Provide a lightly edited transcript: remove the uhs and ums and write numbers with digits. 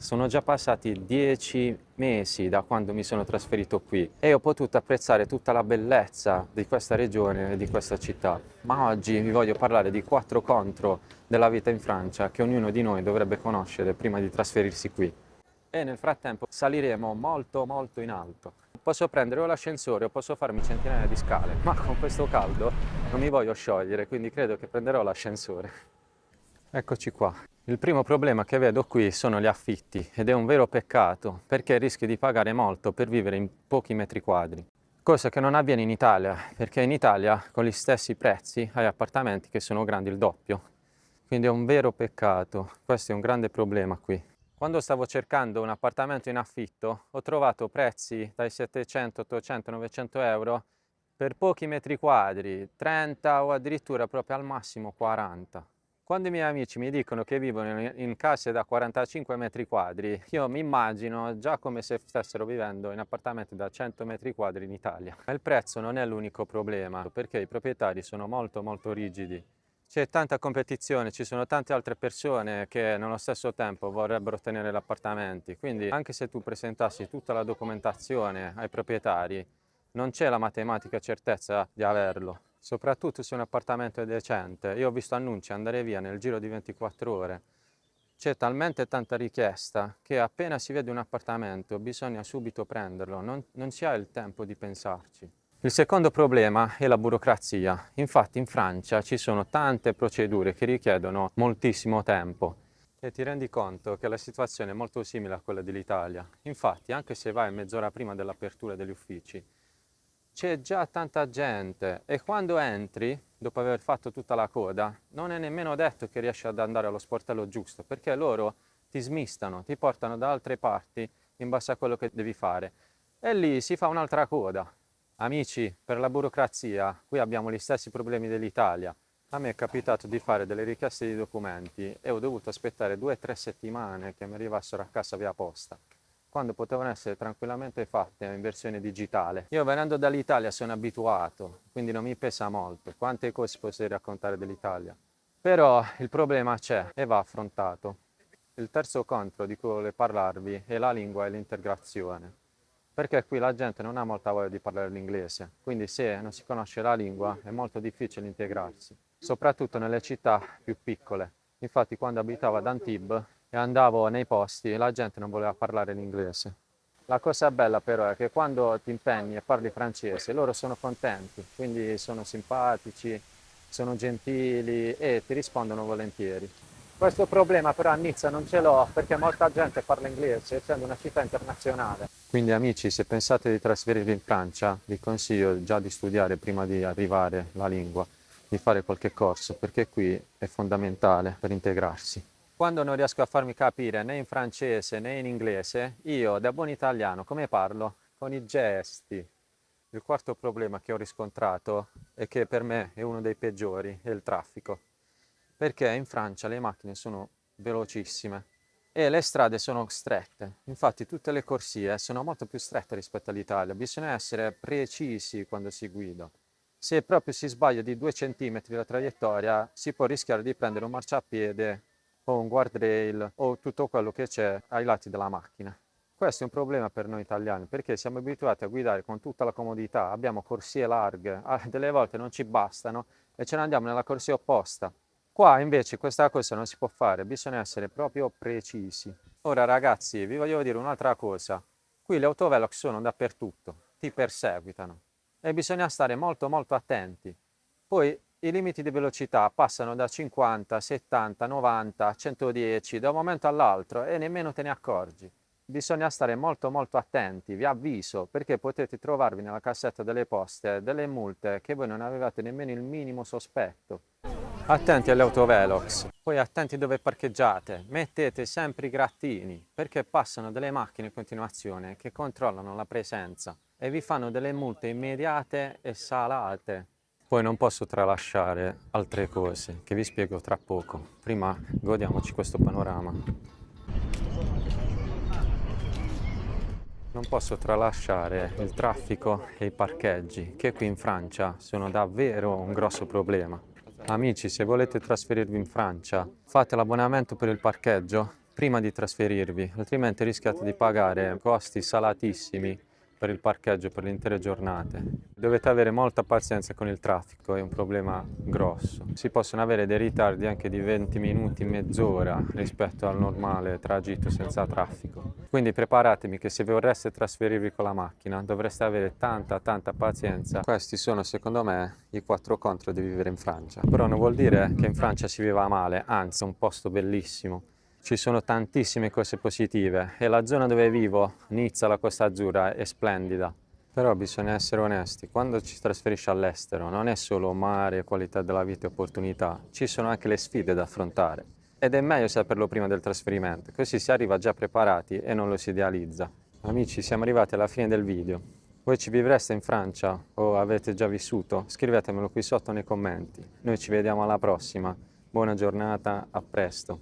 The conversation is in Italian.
Sono già passati 10 mesi da quando mi sono trasferito qui e ho potuto apprezzare tutta la bellezza di questa regione e di questa città. Ma oggi vi voglio parlare di 4 contro della vita in Francia che ognuno di noi dovrebbe conoscere prima di trasferirsi qui. E nel frattempo saliremo molto molto in alto. Posso prendere o l'ascensore o posso farmi centinaia di scale, ma con questo caldo non mi voglio sciogliere, quindi credo che prenderò l'ascensore. Eccoci qua. Il primo problema che vedo qui sono gli affitti ed è un vero peccato perché rischi di pagare molto per vivere in pochi metri quadri. Cosa che non avviene in Italia, perché in Italia con gli stessi prezzi hai appartamenti che sono grandi il doppio. Quindi è un vero peccato, questo è un grande problema qui. Quando stavo cercando un appartamento in affitto ho trovato prezzi dai 700, 800, 900 euro per pochi metri quadri, 30 o addirittura proprio al massimo 40. Quando i miei amici mi dicono che vivono in case da 45 metri quadri, io mi immagino già come se stessero vivendo in appartamenti da 100 metri quadri in Italia. Ma il prezzo non è l'unico problema, perché i proprietari sono molto molto rigidi. C'è tanta competizione, ci sono tante altre persone che nello stesso tempo vorrebbero ottenere gli appartamenti, quindi anche se tu presentassi tutta la documentazione ai proprietari, non c'è la matematica certezza di averlo. Soprattutto se un appartamento è decente. Io ho visto annunci andare via nel giro di 24 ore. C'è talmente tanta richiesta che appena si vede un appartamento bisogna subito prenderlo, non si ha il tempo di pensarci. Il secondo problema è la burocrazia. Infatti in Francia ci sono tante procedure che richiedono moltissimo tempo e ti rendi conto che la situazione è molto simile a quella dell'Italia. Infatti anche se vai mezz'ora prima dell'apertura degli uffici, c'è già tanta gente e quando entri, dopo aver fatto tutta la coda, non è nemmeno detto che riesci ad andare allo sportello giusto, perché loro ti smistano, ti portano da altre parti in base a quello che devi fare. E lì si fa un'altra coda. Amici, per la burocrazia, qui abbiamo gli stessi problemi dell'Italia. A me è capitato di fare delle richieste di documenti e ho dovuto aspettare 2 o 3 settimane che mi arrivassero a casa via posta, quando potevano essere tranquillamente fatte in versione digitale. Io venendo dall'Italia sono abituato, quindi non mi pesa molto. Quante cose posso raccontare dell'Italia? Però il problema c'è e va affrontato. Il terzo contro di cui volevo parlarvi è la lingua e l'integrazione. Perché qui la gente non ha molta voglia di parlare l'inglese, quindi se non si conosce la lingua è molto difficile integrarsi, soprattutto nelle città più piccole. Infatti quando abitavo ad Antibes e andavo nei posti la gente non voleva parlare l'inglese. La cosa bella però è che quando ti impegni e parli francese loro sono contenti, quindi sono simpatici, sono gentili e ti rispondono volentieri. Questo problema però a Nizza non ce l'ho perché molta gente parla inglese, essendo una città internazionale. Quindi amici, se pensate di trasferirvi in Francia, vi consiglio già di studiare prima di arrivare la lingua, di fare qualche corso, perché qui è fondamentale per integrarsi. Quando non riesco a farmi capire né in francese né in inglese, io da buon italiano come parlo? Con i gesti. Il quarto problema che ho riscontrato e che per me è uno dei peggiori è il traffico, perché in Francia le macchine sono velocissime e le strade sono strette. Infatti tutte le corsie sono molto più strette rispetto all'Italia, bisogna essere precisi quando si guida. Se proprio si sbaglia di 2 centimetri la traiettoria, si può rischiare di prendere un marciapiede o un guardrail o tutto quello che c'è ai lati della macchina. Questo è un problema per noi italiani perché siamo abituati a guidare con tutta la comodità, abbiamo corsie larghe, delle volte non ci bastano e ce ne andiamo nella corsia opposta. Qua invece questa cosa non si può fare, bisogna essere proprio precisi. Ora ragazzi, vi voglio dire un'altra cosa. Qui le autovelox sono dappertutto, ti perseguitano e bisogna stare molto molto attenti. Poi i limiti di velocità passano da 50, 70, 90, 110 da un momento all'altro e nemmeno te ne accorgi. Bisogna stare molto molto attenti, vi avviso, perché potete trovarvi nella cassetta delle poste delle multe che voi non avevate nemmeno il minimo sospetto. Attenti alle autovelox, poi attenti dove parcheggiate, mettete sempre i grattini, perché passano delle macchine in continuazione che controllano la presenza e vi fanno delle multe immediate e salate. Poi non posso tralasciare altre cose che vi spiego tra poco. Prima godiamoci questo panorama. Non posso tralasciare il traffico e i parcheggi, che qui in Francia sono davvero un grosso problema. Amici, se volete trasferirvi in Francia, fate l'abbonamento per il parcheggio, prima di trasferirvi, altrimenti rischiate di pagare costi salatissimi per il parcheggio per le intere giornate. Dovete avere molta pazienza con il traffico, è un problema grosso. Si possono avere dei ritardi anche di 20 minuti, mezz'ora rispetto al normale tragitto senza traffico. Quindi preparatevi che se vorreste trasferirvi con la macchina dovreste avere tanta pazienza. Questi sono secondo me i 4 contro di vivere in Francia. Però non vuol dire che in Francia si viva male, anzi è un posto bellissimo. Ci sono tantissime cose positive e la zona dove vivo, Nizza, la Costa Azzurra, è splendida. Però bisogna essere onesti, quando ci si trasferisce all'estero non è solo mare, qualità della vita e opportunità, ci sono anche le sfide da affrontare. Ed è meglio saperlo prima del trasferimento, così si arriva già preparati e non lo si idealizza. Amici, siamo arrivati alla fine del video. Voi ci vivreste in Francia o avete già vissuto? Scrivetemelo qui sotto nei commenti. Noi ci vediamo alla prossima. Buona giornata, a presto.